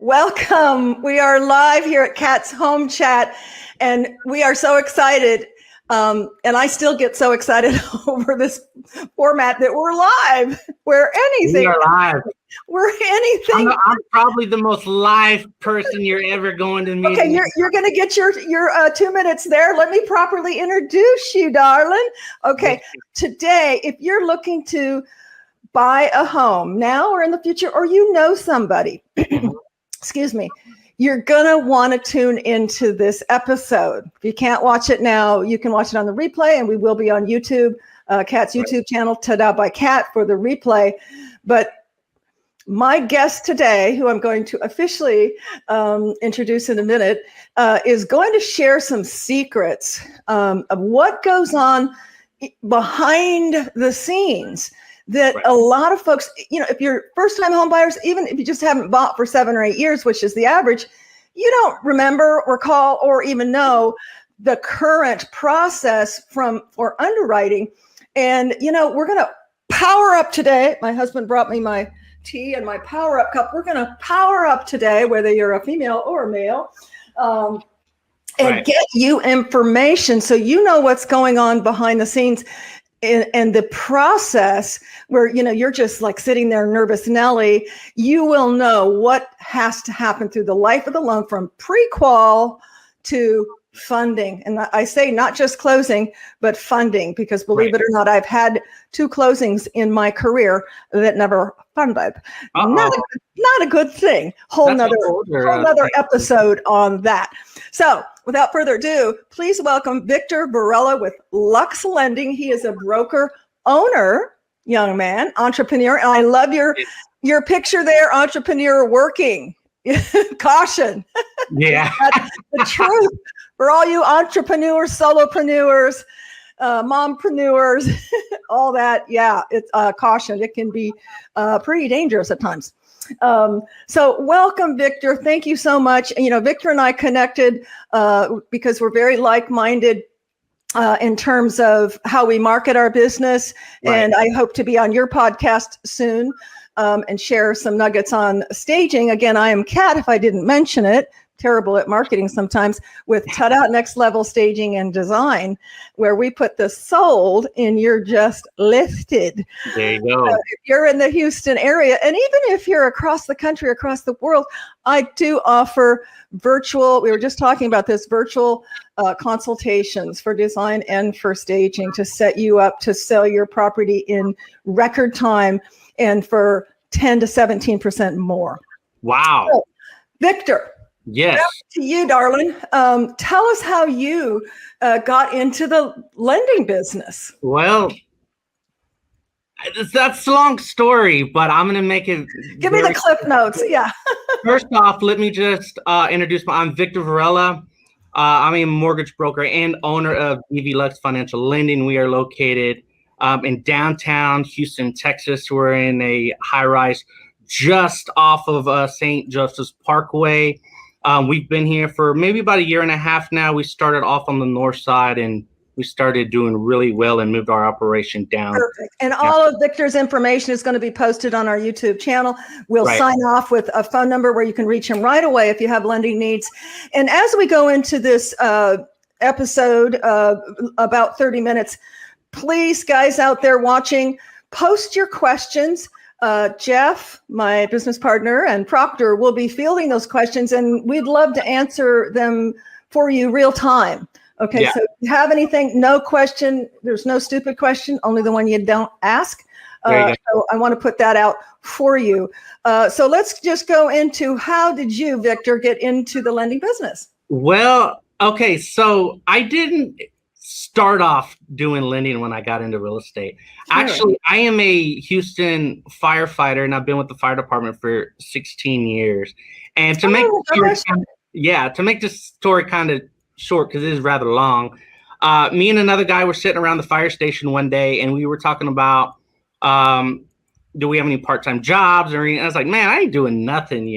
Welcome. We are live here at Kat's Home Chat, and we are so excited. And I still get so excited over this format that we're live. We're anything. We are live. We're anything. I'm probably the most live person you're ever going to meet. Okay, you're going to get your 2 minutes there. Let me properly introduce you, darling. Okay, today, if you're looking to buy a home now or in the future, or you know somebody, excuse me, you're going to want to tune into this episode. If you can't watch it now, you can watch it on the replay, and we will be on YouTube, Kat's YouTube channel, Ta-Da by Kat, for the replay. But my guest today, who I'm going to officially introduce in a minute, is going to share some secrets of what goes on behind the scenes that a lot of folks, if you're first-time home buyers, even if you just haven't bought for 7 or 8 years, which is the average, you don't remember, recall, or even know the current process for underwriting. And, we're going to power up today. My husband brought me my tea and my power up cup. We're going to power up today, whether you're a female or a male, and get you information so you know what's going on behind the scenes. And the process where, you're just like sitting there nervous Nelly, you will know what has to happen through the life of the loan from pre-qual to funding. And I say not just closing, but funding, because believe it or not, I've had 2 closings in my career that never funded. Not a good thing. Whole nother episode on that. So without further ado, please welcome Victor Varela with Lux Lending. He is a broker owner, young man, entrepreneur. And I love your picture there, entrepreneur working. Caution. Yeah. That's the truth. For all you entrepreneurs, solopreneurs, mompreneurs, all that. Yeah, it's caution. It can be pretty dangerous at times. So welcome, Victor. Thank you so much. Victor and I connected because we're very like-minded in terms of how we market our business. Right. And I hope to be on your podcast soon and share some nuggets on staging. Again, I am Kat, if I didn't mention it. Terrible at marketing sometimes, with Ta-Da Next Level Staging and Design, where we put the sold in your just listed. There you go. If you're in the Houston area, and even if you're across the country, across the world, I do offer virtual, we were just talking about this, virtual consultations for design and for staging to set you up to sell your property in record time and for 10 to 17% more. Wow. So, Victor. Yes. Back to you, darling. Tell us how you got into the lending business. Well, that's a long story, but I'm going to make it. Give me the clip notes. Yeah. First off, let me just introduce I'm Victor Varela. I'm a mortgage broker and owner of DV Lux Financial Lending. We are located in downtown Houston, Texas. We're in a high-rise just off of St. Joseph's Parkway. We've been here for maybe about 1.5 years now. We started off on the north side, and we started doing really well and moved our operation down. Perfect. And all of Victor's information is going to be posted on our YouTube channel. We'll sign off with a phone number where you can reach him right away if you have lending needs. And as we go into this episode, about 30 minutes, please, guys out there watching, post your questions. Jeff, my business partner, and Proctor will be fielding those questions, and we'd love to answer them for you real time. Okay, so if you have anything, no question, there's no stupid question, only the one you don't ask. So I want to put that out for you. So let's just go into, how did you, Victor, get into the lending business? Well, okay, so I didn't start off doing lending when I got into real estate. Sure. Actually, I am a Houston firefighter, and I've been with the fire department for 16 years. And to make this story kind of short, because it is rather long, me and another guy were sitting around the fire station one day, and we were talking about, do we have any part-time jobs or anything? I was like, man, I ain't doing nothing,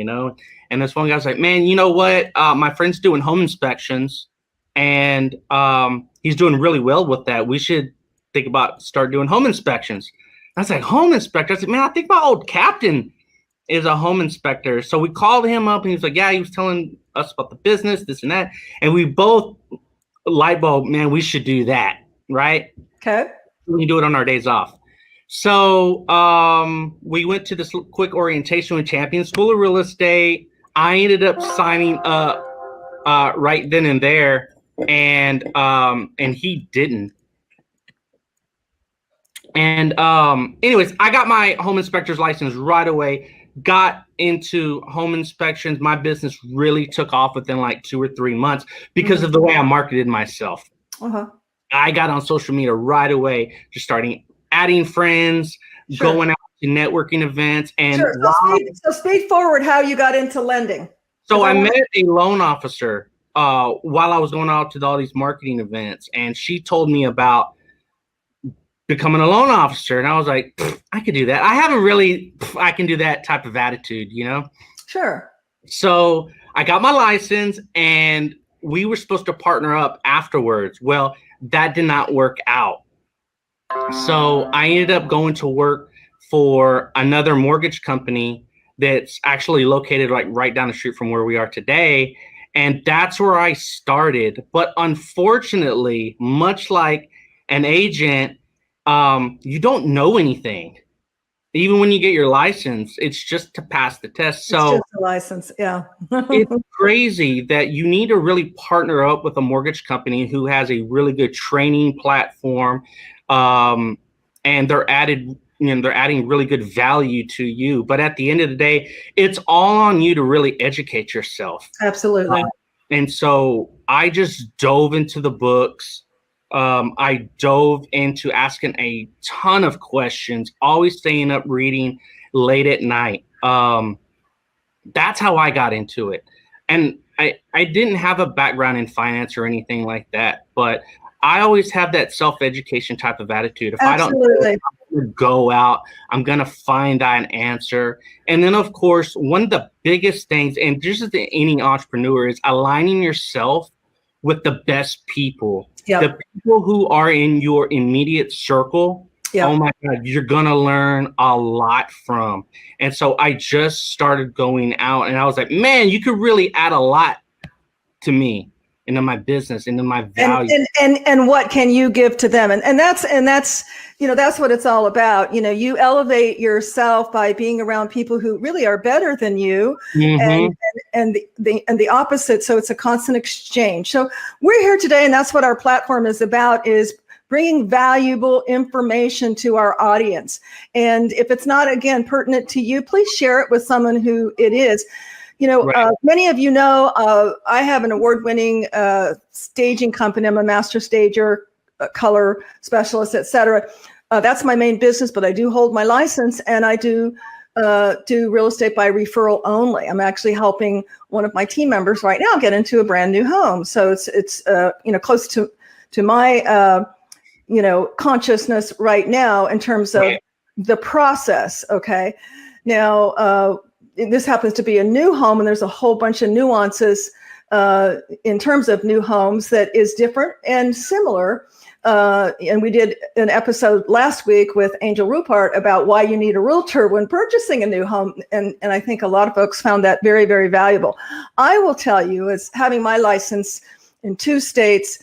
And this one guy was like, man, you know what? My friend's doing home inspections, and he's doing really well with that. We should think about start doing home inspections. I was like, home inspector? I said, man, I think my old captain is a home inspector. So we called him up and he was like, yeah, he was telling us about the business, this and that. And we both light bulb, man, we should do that. Right. Okay. We do it on our days off. So we went to this quick orientation with Champion School of Real Estate. I ended up signing up right then and there, and he didn't. And anyways, I got my home inspector's license right away. Got into home inspections. My business really took off within like 2 or 3 months because of the way I marketed myself. Uh-huh. I got on social media right away, just starting adding friends, going out to networking events. And so speed forward how you got into lending. So I met a loan officer while I was going out to all these marketing events, and she told me about becoming a loan officer. And I was like, I could do that. I haven't really, I can do that type of attitude, you know? Sure. So I got my license and we were supposed to partner up afterwards. Well, that did not work out. So I ended up going to work for another mortgage company that's actually located like right down the street from where we are today. And that's where I started. But unfortunately, much like an agent, you don't know anything. Even when you get your license, it's just to pass the test. So it's just a license, yeah. It's crazy that you need to really partner up with a mortgage company who has a really good training platform, and they're adding really good value to you. But at the end of the day, it's all on you to really educate yourself. Absolutely. And so I just dove into the books. I dove into asking a ton of questions, always staying up reading late at night. That's how I got into it. And I didn't have a background in finance or anything like that, but I always have that self-education type of attitude. If Absolutely. I don't know, I'm go out, I'm going to find that answer. And then, of course, one of the biggest things, and just as any entrepreneur, is aligning yourself with the best people. Yep. The people who are in your immediate circle. Yep. Oh my God, you're going to learn a lot from. And so I just started going out and I was like, man, you could really add a lot to me, into my business, into my value. And what can you give to them? And that's, that's what it's all about. You elevate yourself by being around people who really are better than you, mm-hmm. and the opposite. So it's a constant exchange. So we're here today, and that's what our platform is about, is bringing valuable information to our audience. And if it's not, again, pertinent to you, please share it with someone who it is. Right. Many of you know, I have an award-winning staging company. I'm a master stager, color specialist, etc. That's my main business, but I do hold my license, and I do real estate by referral only. I'm actually helping one of my team members right now get into a brand new home. So it's close to my consciousness right now in terms of the process. Okay, now. This happens to be a new home, and there's a whole bunch of nuances in terms of new homes that is different and similar. And we did an episode last week with Angel Rupert about why you need a realtor when purchasing a new home. And I think a lot of folks found that very, very valuable. I will tell you, as having my license in 2 states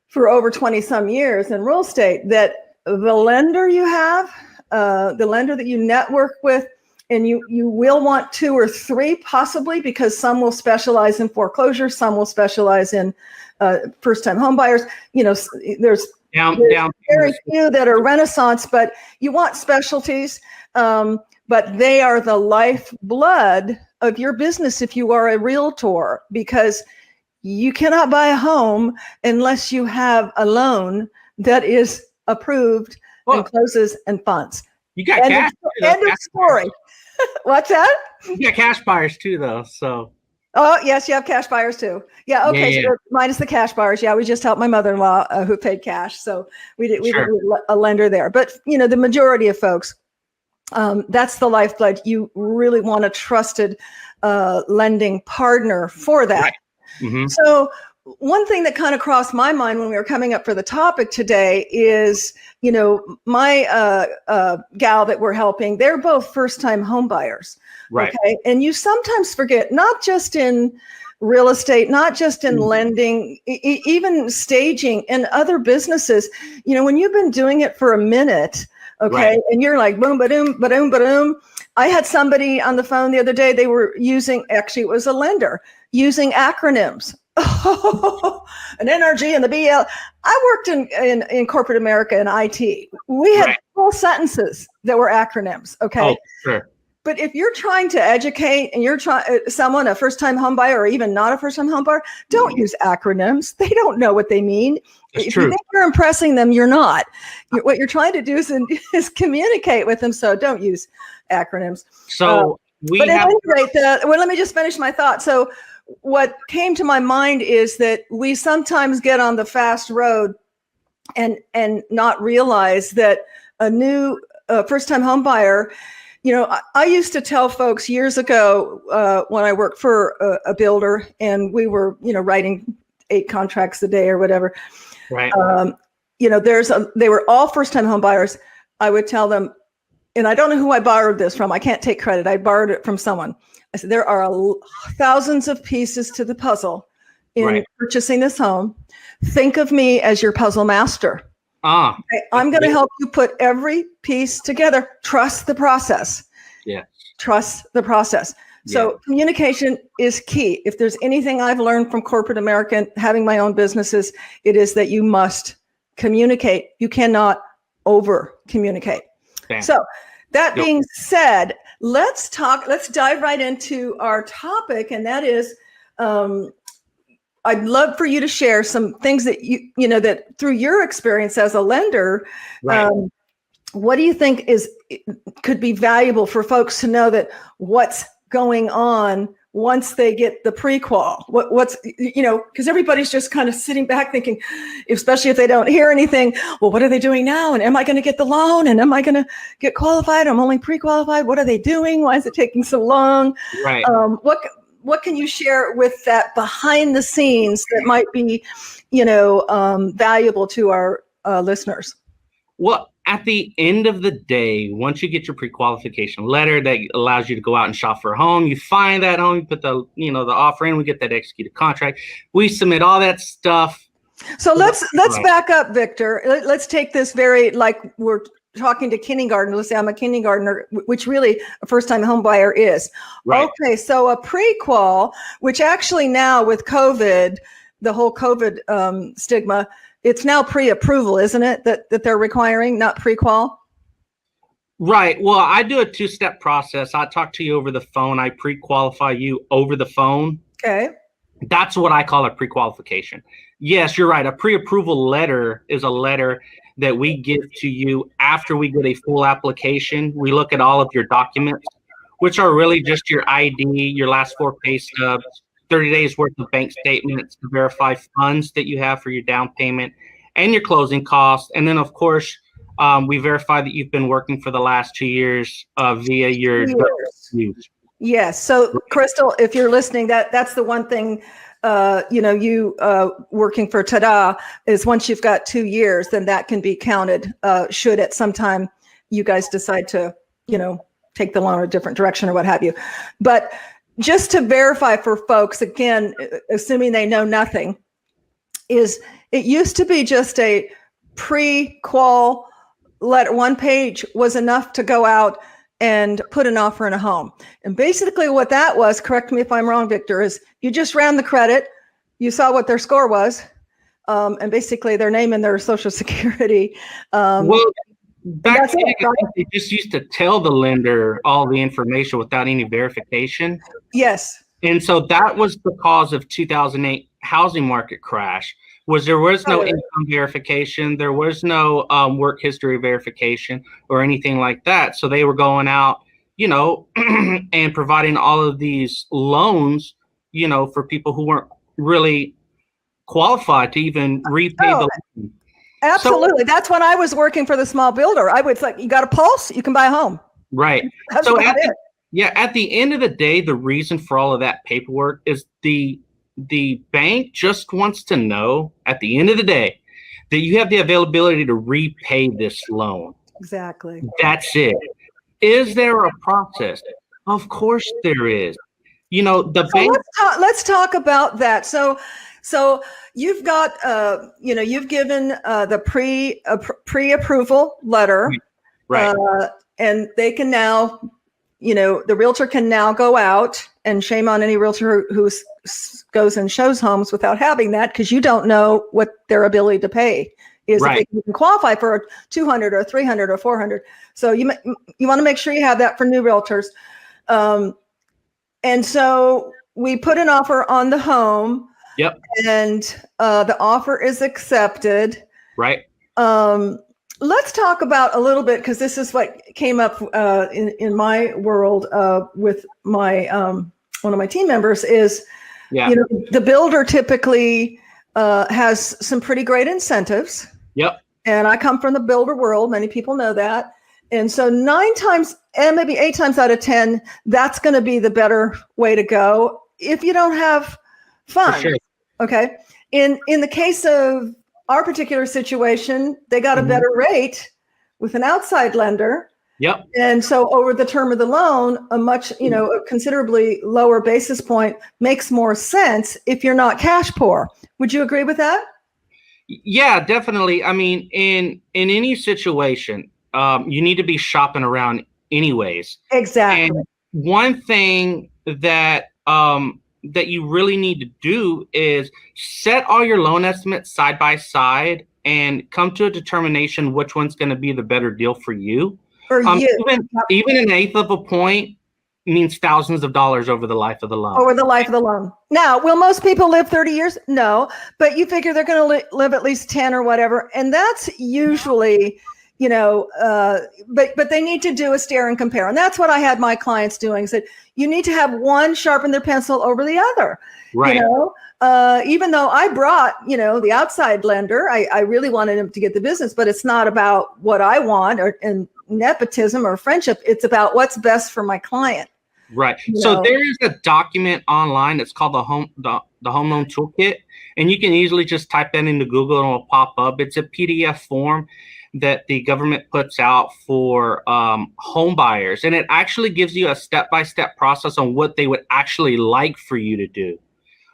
for over 20 some years in real estate, that the lender you have, the lender that you network with, and you will want 2 or 3 possibly, because some will specialize in foreclosure, some will specialize in first-time home buyers. There's very few that are renaissance, but you want specialties. But they are the lifeblood of your business if you are a realtor, because you cannot buy a home unless you have a loan that is approved and closes and funds. You got cash. End of story. What's that? You got cash buyers too, though. So. Oh yes, you have cash buyers too. Yeah. Okay. Yeah. So minus the cash buyers. Yeah, we just helped my mother-in-law who paid cash, so we did a lender there. But the majority of folks, that's the lifeblood. You really want a trusted lending partner for that. Right. Mm-hmm. So one thing that kind of crossed my mind when we were coming up for the topic today is, my gal that we're helping, they're both first-time home buyers. Right. Okay. And you sometimes forget, not just in real estate, not just in lending, even staging and other businesses, when you've been doing it for a minute, okay, right, and you're like, boom, ba-doom, ba-doom, ba-doom. I had somebody on the phone the other day, they were using, actually it was a lender, using acronyms. An NRG and the BL. I worked in corporate America in IT. We had full sentences that were acronyms. Okay. Oh, sure. But if you're trying to educate and you're someone, a first-time home buyer or even not a first-time home buyer, don't use acronyms. They don't know what they mean. That's if true. you think you're impressing them, you're not. What you're trying to do is communicate with them. So don't use acronyms. So but at any rate, let me just finish my thought. So what came to my mind is that we sometimes get on the fast road and not realize that a new first-time home buyer, I used to tell folks years ago when I worked for a builder and we were, writing 8 contracts a day or whatever. Right. They were all first-time home buyers. I would tell them, and I don't know who I borrowed this from. I can't take credit. I borrowed it from someone. I said, there are thousands of pieces to the puzzle in purchasing this home. Think of me as your puzzle master. Okay, I'm going to help you put every piece together. Trust the process. Yeah. Trust the process. So communication is key. If there's anything I've learned from corporate America and having my own businesses, it is that you must communicate. You cannot over communicate. So that being said, let's dive right into our topic. And that is, I'd love for you to share some things that that through your experience as a lender, what do you think could be valuable for folks to know that what's going on once they get the pre-qual? What's because everybody's just kind of sitting back thinking, especially if they don't hear anything, well, what are they doing now? And am I going to get the loan? And am I going to get qualified? I'm only pre-qualified. What are they doing? Why is it taking so long? Right. What can you share with that behind the scenes that might be, valuable to our listeners? Well, at the end of the day, once you get your pre-qualification letter that allows you to go out and shop for a home, you find that home, you put the offer in, we get that executed contract, we submit all that stuff. So let's back up, Victor. Let's take this like we're talking to kindergarten. Let's say I'm a kindergartner, which really a first-time home buyer is. Right. Okay, so a pre-qual, which actually now with COVID, the whole COVID stigma, it's now pre-approval, isn't it? That they're requiring, not pre-qual? Right. Well, I do a 2-step process. I talk to you over the phone. I pre-qualify you over the phone. Okay. That's what I call a pre-qualification. Yes, you're right. A pre-approval letter is a letter that we give to you after we get a full application. We look at all of your documents, which are really just your ID, your last 4 pay stubs, 30 days worth of bank statements to verify funds that you have for your down payment and your closing costs. And then, of course, we verify that you've been working for the last 2 years via your use. Yes. So, Crystal, if you're listening, that's the one thing, working for Tada is once you've got 2 years, then that can be counted should at some time you guys decide to, take the loan a different direction or what have you. But just to verify for folks, again, assuming they know nothing, is it used to be just a pre-qual letter. 1 page was enough to go out and put an offer in a home. And basically what that was, correct me if I'm wrong, Victor, is you just ran the credit, you saw what their score was, and basically their name and their social security. Back then, they just used to tell the lender all the information without any verification. Yes. And so that was the cause of 2008 housing market crash, there was no income verification. There was no work history verification or anything like that. So they were going out, and providing all of these loans, for people who weren't really qualified to even repay the loan. Absolutely. So, that's when I was working for the small builder. I would say, you got a pulse, you can buy a home. Right. That's so at the end of the day, the reason for all of that paperwork is the the bank just wants to know at the end of the day that you have the availability to repay this loan. Exactly. That's it. Is there a process? Of course there is. The bank. Let's talk about that. So you've got, you've given the pre-approval letter, right? And they can now, the realtor can now go out, and shame on any realtor who goes and shows homes without having that, because you don't know what their ability to pay is, right. If they can qualify for 200 or 300 or 400. So you want to make sure you have that for new realtors. And so we put an offer on the home. Yep. And the offer is accepted. Right. Let's talk about a little bit, because this is what came up in my world with my one of my team members is, the builder typically has some pretty great incentives. Yep. And I come from the builder world. Many people know that. And so 9 times and maybe 8 times out of 10, that's going to be the better way to go if you don't have fun. Sure. Okay. In the case of our particular situation, they got a better rate with an outside lender. Yep. And so over the term of the loan, a much, a considerably lower basis point makes more sense if you're not cash poor. Would you agree with that? Yeah, definitely. I mean, in any situation, you need to be shopping around anyways. Exactly. And one thing that that you really need to do is set all your loan estimates side by side and come to a determination which one's going to be the better deal for you. Even an eighth of a point means thousands of dollars over the life of the loan. Over the life of the loan. Now, will most people live 30 years? No, but you figure they're going to live at least 10 or whatever. And that's usually, but they need to do a stare and compare. And that's what I had my clients doing, said, you need to have one sharpen their pencil over the other. Right. Even though I brought, the outside lender, I really wanted him to get the business, but it's not about what I want and nepotism or friendship. It's about what's best for my client. Right. So there is a document online that's called the home loan toolkit, and you can easily just type that into Google and it'll pop up. It's a PDF form that the government puts out for home buyers, and it actually gives you a step-by-step process on what they would actually like for you to do.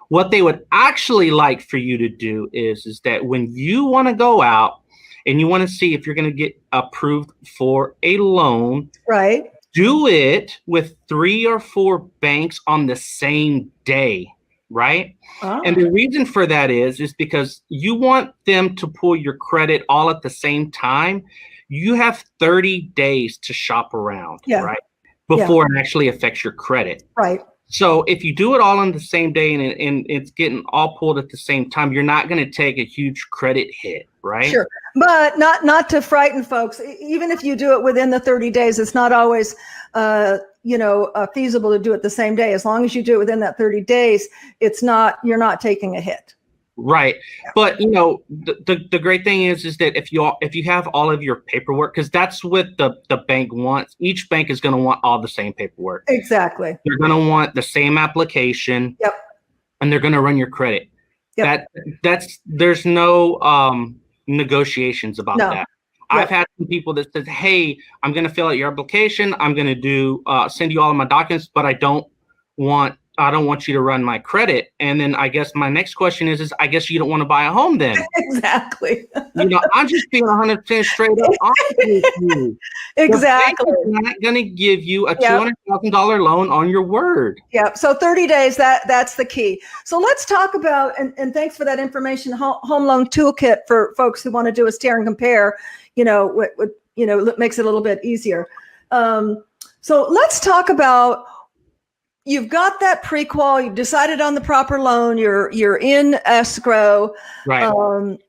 What they would actually like for you to do is that when you want to go out and you want to see if you're going to get approved for a loan, right? Do it with 3 or 4 banks on the same day, right? Oh. And the reason for that is because you want them to pull your credit all at the same time. You have 30 days to shop around, right? Before it actually affects your credit. Right. So if you do it all on the same day and it's getting all pulled at the same time, you're not going to take a huge credit hit, right? Sure. But not to frighten folks. Even if you do it within the 30 days, it's not always, feasible to do it the same day. As long as you do it within that 30 days, you're not taking a hit. Right. Yeah. But, the great thing is that if you have all of your paperwork, because that's what the bank wants. Each bank is going to want all the same paperwork. Exactly. They're going to want the same application. Yep. And they're going to run your credit. Yep. There's no negotiations about that. Yep. I've had some people that said, hey, I'm going to fill out your application. I'm going to send you all of my documents, but I don't want you to run my credit. And then I guess my next question is I guess you don't want to buy a home then. Exactly. I'm just being 100% straight up honest with you. Exactly. The bank is not going to give you a $200,000 loan on your word. Yeah. So 30 days, that's the key. So let's talk about, and thanks for that information, home loan toolkit for folks who want to do a stare and compare, what makes it a little bit easier. So let's talk about, you've got that pre-qual, you've decided on the proper loan, you're in escrow. Right.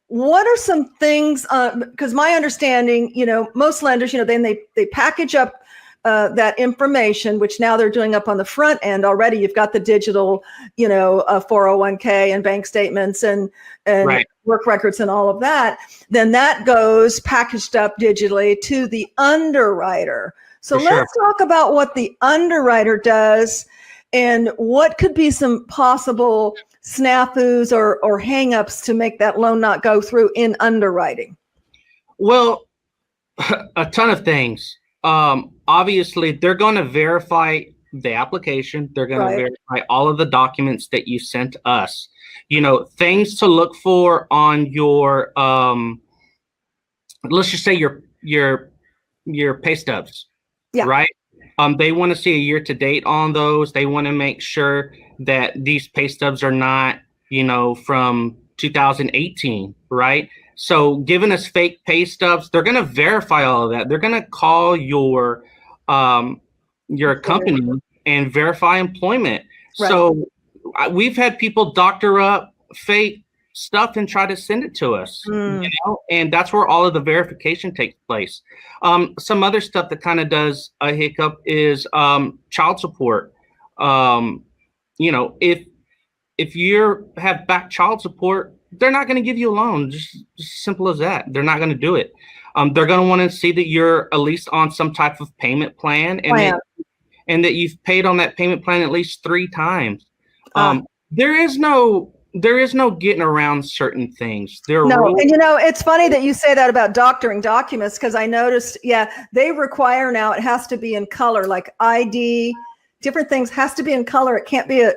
What are some things, because my understanding, most lenders, then they package up that information, which now they're doing up on the front end already. You've got the digital, 401k and bank statements and right. work records and all of that. Then that goes packaged up digitally to the underwriter. So let's talk about what the underwriter does and what could be some possible snafus or hangups to make that loan not go through in underwriting? Well, a ton of things. Obviously, they're going to verify the application. They're going to verify all of the documents that you sent us. Things to look for on your let's just say your pay stubs, right? They want to see a year to date on those. They want to make sure that these pay stubs are not, from 2018, right? So giving us fake pay stubs, they're going to verify all of that. They're going to call your company and verify employment. Right. So we've had people doctor up fake stuff and try to send it to us, and that's where all of the verification takes place. Some other stuff that kind of does a hiccup is child support. If you have back child support, they're not going to give you a loan. Just simple as that. They're not going to do it. They're going to want to see that you're at least on some type of payment plan, and that you've paid on that payment plan at least 3 times. There is no getting around certain things. And it's funny that you say that about doctoring documents, because I noticed, they require now it has to be in color, like ID, different things has to be in color. It can't be a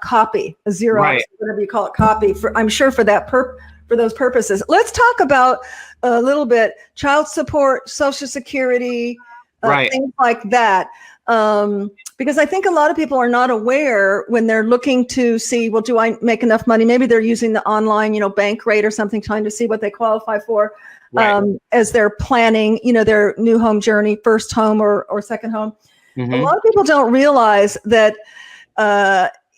copy, a Xerox, whatever you call it, copy. I'm sure for those purposes. Let's talk about a little bit child support, Social Security, things like that. Because I think a lot of people are not aware when they're looking to see, well, do I make enough money? Maybe they're using the online, bank rate or something, trying to see what they qualify for as they're planning, their new home journey, first home or second home. Mm-hmm. A lot of people don't realize that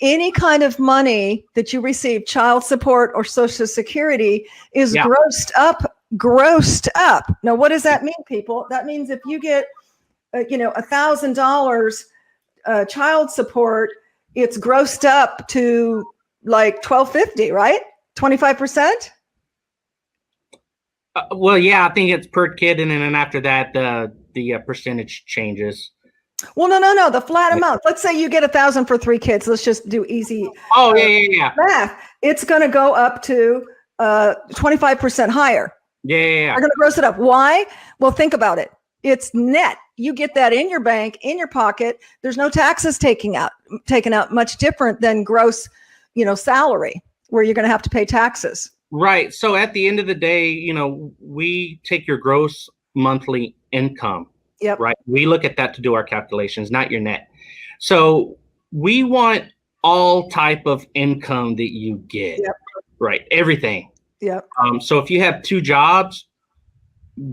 any kind of money that you receive, child support or Social Security, is grossed up. Now, what does that mean, people? That means if you get $1,000 child support, it's grossed up to like $1,250, right? 25%. I think it's per kid, and then after that, the percentage changes. Well, no, the flat amount. Let's say you get $1,000 for 3 kids. Let's just do easy. Math. It's going to go up to 25% higher. They're going to gross it up. Why? Well, think about it. It's net. You get that in your bank, in your pocket. There's no taxes taken out, much different than gross, salary, where you're going to have to pay taxes. Right. So at the end of the day, we take your gross monthly income. Yep. Right. We look at that to do our calculations, not your net. So we want all type of income that you get. Yep. Right. Everything. Yep. So if you have 2 jobs,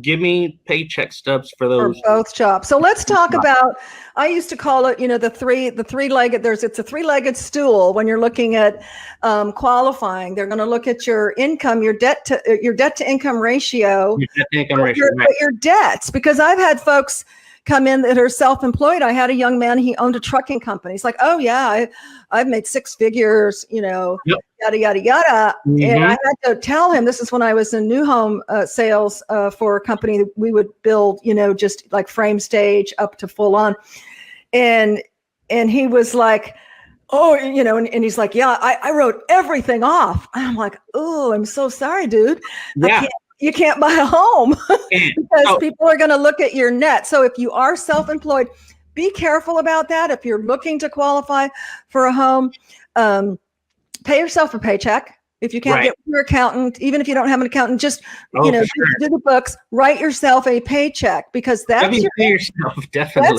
give me paycheck stubs for those. For both jobs. So let's talk about, I used to call it, the three-legged, it's a 3-legged stool when you're looking at qualifying. They're going to look at your income, your debt to income ratio. Your debt to income ratio, right. Your debts, because I've had folks come in that are self-employed. I had a young man, he owned a trucking company. He's like, oh yeah, I've made 6 figures, yada, yada, yada. Mm-hmm. And I had to tell him, this is when I was in new home sales for a company that we would build, just like frame stage up to full on. And he was like, oh, and he's like, yeah, I wrote everything off. And I'm like, oh, I'm so sorry, dude. Yeah. You can't buy a home because people are going to look at your net. So if you are self-employed, be careful about that. If you're looking to qualify for a home, pay yourself a paycheck. If you can't get your accountant, even if you don't have an accountant, just do the books, write yourself a paycheck, because that's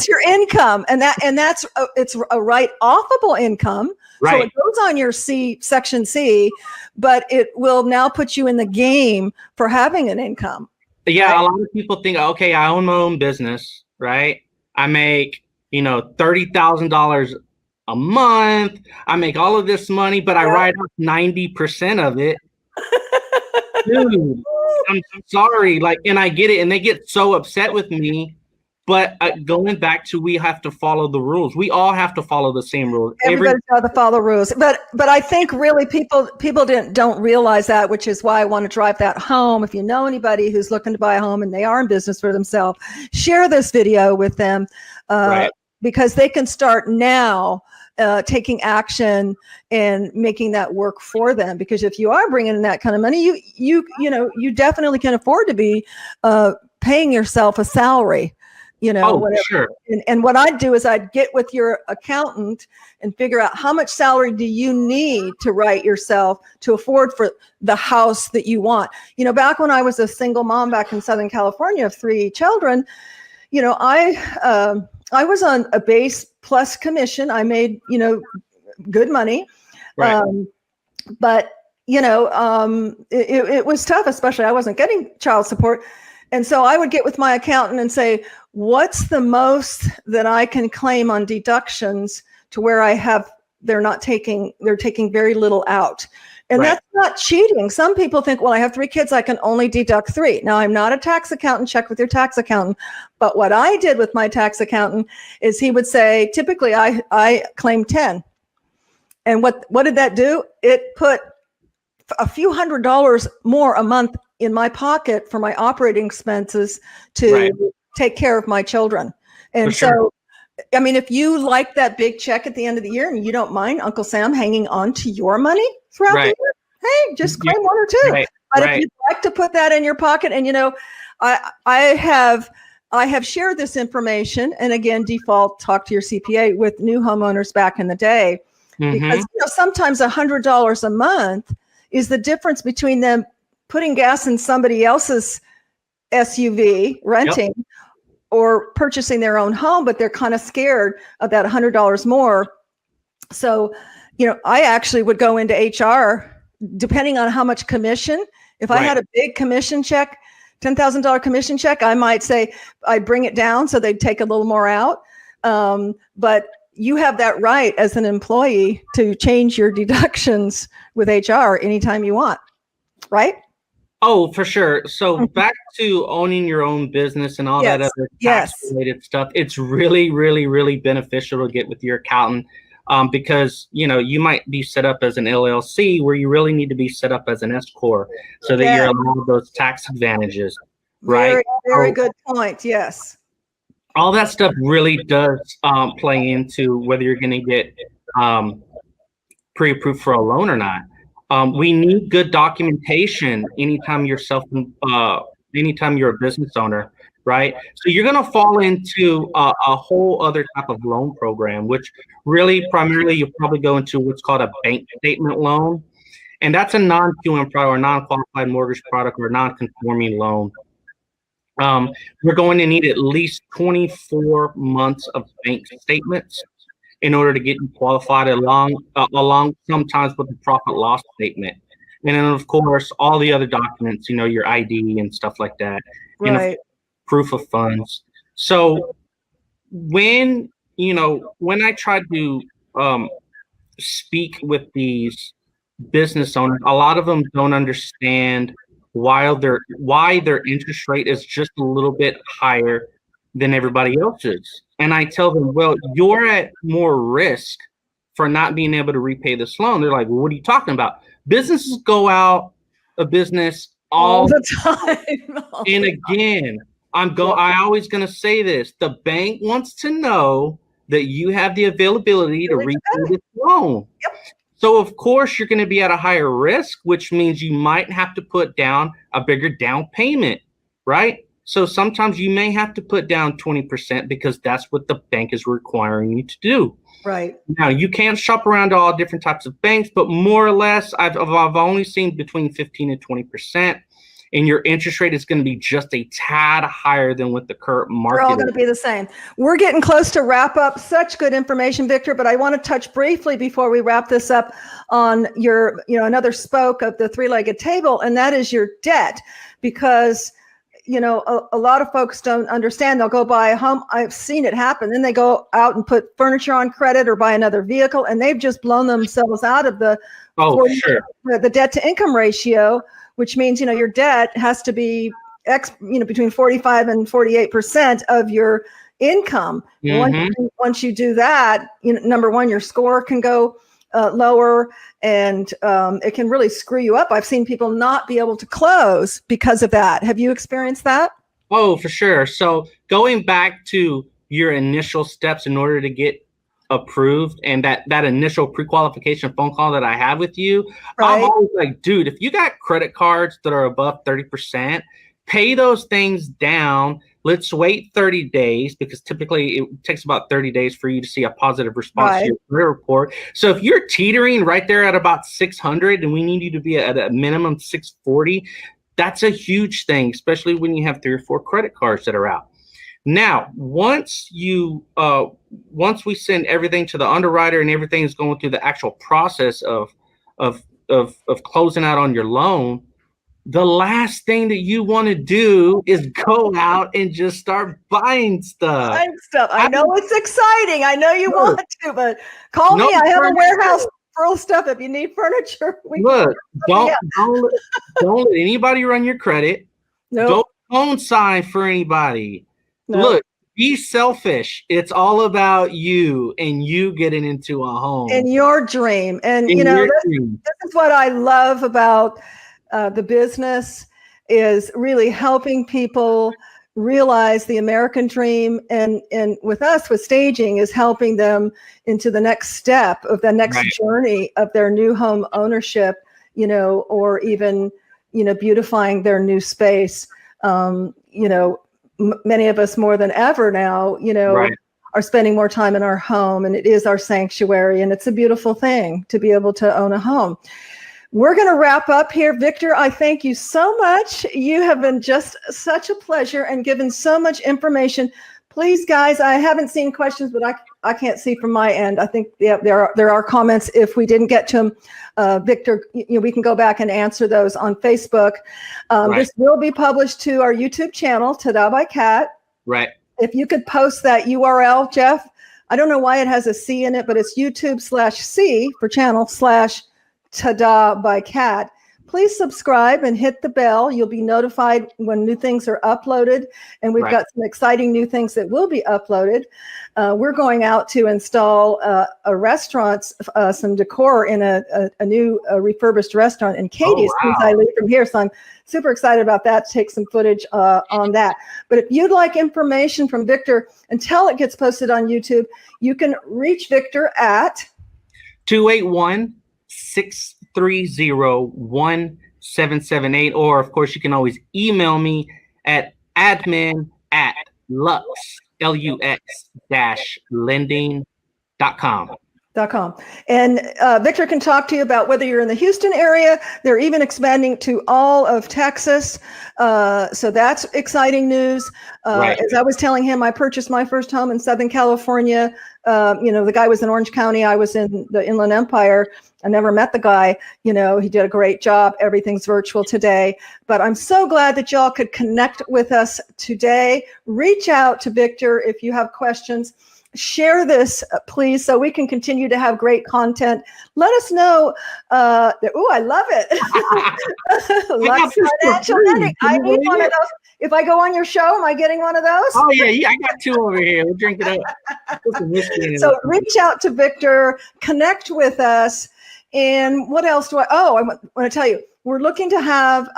your income, and that's it's a write-offable income. Right. So it goes on your section C, but it will now put you in the game for having an income. Yeah, right? A lot of people think, okay, I own my own business, right? I make, $30,000 a month. I make all of this money, but I write off 90% of it. Dude, I'm sorry. And I get it, and they get so upset with me. But going back to, we have to follow the rules. We all have to follow the same rules. Everybody's got to follow rules. But I think really people don't realize that, which is why I want to drive that home. If you know anybody who's looking to buy a home and they are in business for themselves, share this video with them because they can start now taking action and making that work for them. Because if you are bringing in that kind of money, you definitely can afford to be paying yourself a salary. Whatever. Sure. And what I'd do is I'd get with your accountant and figure out how much salary do you need to write yourself to afford for the house that you want. Back when I was a single mom back in Southern California of 3 children, I was on a base plus commission. I made, good money. Right. But, it was tough, especially I wasn't getting child support. And so I would get with my accountant and say, what's the most that I can claim on deductions to where they're taking very little out. And that's not cheating. Some people think, well, I have 3 kids, I can only deduct 3. Now, I'm not a tax accountant, check with your tax accountant. But what I did with my tax accountant is he would say, typically I claim 10. And what did that do? It put a few $100s more a month in my pocket for my operating expenses to take care of my children. And so, I mean, if you like that big check at the end of the year and you don't mind Uncle Sam hanging on to your money throughout the year, hey, just claim 1 or 2. But if you'd like to put that in your pocket, and I have shared this information, and again, default, talk to your CPA with new homeowners back in the day, because sometimes $100 a month is the difference between them putting gas in somebody else's SUV, renting, or purchasing their own home, but they're kind of scared of that $100 more. So, I actually would go into HR, depending on how much commission. If I had a big commission check, $10,000 commission check, I might say I'd bring it down so they'd take a little more out. But you have that right as an employee to change your deductions with HR anytime you want, right? Oh, for sure. So back to owning your own business and all that other tax-related stuff, it's really, really, really beneficial to get with your accountant, because, you might be set up as an LLC where you really need to be set up as an S Corp so that you're allowed those tax advantages, right? Very, very good point. Yes. All that stuff really does play into whether you're going to get pre-approved for a loan or not. We need good documentation anytime you're a business owner, right? So you're going to fall into a whole other type of loan program, which really primarily you'll probably go into what's called a bank statement loan. And that's a non-QM product or non-qualified mortgage product or non-conforming loan. We're going to need at least 24 months of bank statements in order to get you qualified along sometimes with the profit loss statement. And then of course, all the other documents, your ID and stuff like that, proof of funds. So when I try to speak with these business owners, a lot of them don't understand why their interest rate is just a little bit higher than everybody else's. And I tell them, well, you're at more risk for not being able to repay this loan. They're like, well, what are you talking about? Businesses go out of business all the time. And again, I always going to say this. The bank wants to know that you have the availability to repay this loan. Yep. So of course you're going to be at a higher risk, which means you might have to put down a bigger down payment, right? So sometimes you may have to put down 20% because that's what the bank is requiring you to do. Right. Now you can't shop around to all different types of banks, but more or less I've only seen between 15 and 20%. And your interest rate is going to be just a tad higher than what the current market They're all going to be the same. We're getting close to wrap up. Such good information, Victor, but I want to touch briefly before we wrap this up on your, another spoke of the 3-legged table, and that is your debt. Because, a lot of folks don't understand. They'll go buy a home. I've seen it happen. Then they go out and put furniture on credit or buy another vehicle, and they've just blown themselves out of the debt to income ratio, which means, your debt has to be between 45 and 48% of your income. Mm-hmm. Once you do that, number one, your score can go lower, and it can really screw you up. I've seen people not be able to close because of that. Have you experienced that? Oh, for sure. So going back to your initial steps in order to get approved, and that initial pre-qualification phone call that I have with you, Right. I'm always like, dude, if you got credit cards that are above 30%, pay those things down. Let's wait 30 days because typically it takes about 30 days for you to see a positive response to your credit report. So if you're teetering right there at about 600 and we need you to be at a minimum 640, that's a huge thing, especially when you have 3 or 4 credit cards that are out. Now, once we send everything to the underwriter and everything is going through the actual process of closing out on your loan, the last thing that you want to do is go out and just start buying stuff. I know it's exciting. I know you want to, but call me. I have a warehouse full of stuff. If you need furniture, don't let anybody run your credit. Nope. Don't phone sign for anybody. Nope. Look, be selfish. It's all about you and you getting into a home. And your dream. And this is what I love about the business, is really helping people realize the American dream, and with us, with staging, is helping them into the next step of the next journey of their new home ownership, or even, beautifying their new space. Many of us more than ever now, are spending more time in our home, and it is our sanctuary, and it's a beautiful thing to be able to own a home. We're going to wrap up here. Victor, I thank you so much. You have been just such a pleasure and given so much information. Please, guys, I haven't seen questions, but I can't see from my end. I think there are comments. If we didn't get to them, Victor, we can go back and answer those on Facebook. This will be published to our YouTube channel, Ta-Da by Kat. Right. If you could post that URL, Jeff. I don't know why it has a C in it, but it's YouTube/C for channel /Ta-Da by Kat. Please subscribe and hit the bell. You'll be notified when new things are uploaded. And we've got some exciting new things that will be uploaded. We're going out to install a restaurant, some decor in a new refurbished restaurant in Katy as soon as I leave from here. So I'm super excited about that, to take some footage on that. But if you'd like information from Victor until it gets posted on YouTube, you can reach Victor at 281-630-1778, or of course you can always email me at admin@lux-lending.com. And Victor can talk to you about whether you're in the Houston area. They're even expanding to all of Texas. So that's exciting news. As I was telling him, I purchased my first home in Southern California. The guy was in Orange County. I was in the Inland Empire. I never met the guy. He did a great job. Everything's virtual today. But I'm so glad that y'all could connect with us today. Reach out to Victor if you have questions. Share this, please, so we can continue to have great content. Let us know. I love it. Lux Financial Lending. I need one of those. If I go on your show, am I getting one of those? Oh, yeah, I got 2 over here. We'll drink it up. So reach out to Victor, connect with us. And what else I want to tell you. We're looking to have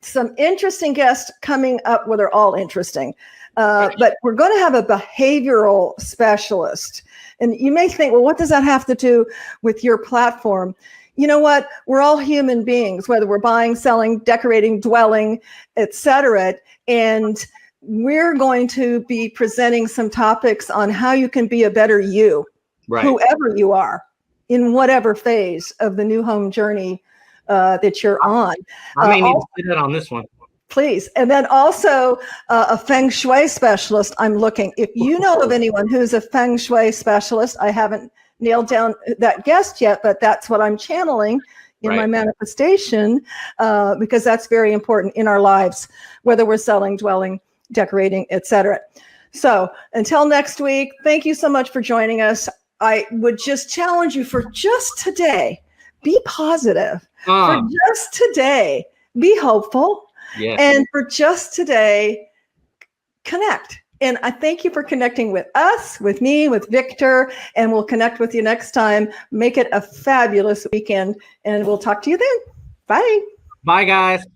some interesting guests coming up. Well, they're all interesting. But we're going to have a behavioral specialist. And you may think, well, what does that have to do with your platform? You know what? We're all human beings, whether we're buying, selling, decorating, dwelling, etc. And we're going to be presenting some topics on how you can be a better you, whoever you are, in whatever phase of the new home journey that you're on. I may need to sit in on this one. Please. And then also a Feng Shui specialist. I'm looking. If you know of anyone who's a Feng Shui specialist, I haven't nailed down that guest yet, but that's what I'm channeling in my manifestation, because that's very important in our lives, whether we're selling, dwelling, decorating, etc. So until next week, thank you so much for joining us. I would just challenge you for just today, be positive. For just today, be hopeful. Yes. And for just today, connect. And I thank you for connecting with us, with me, with Victor, and we'll connect with you next time. Make it a fabulous weekend, and we'll talk to you then. Bye. Bye, guys.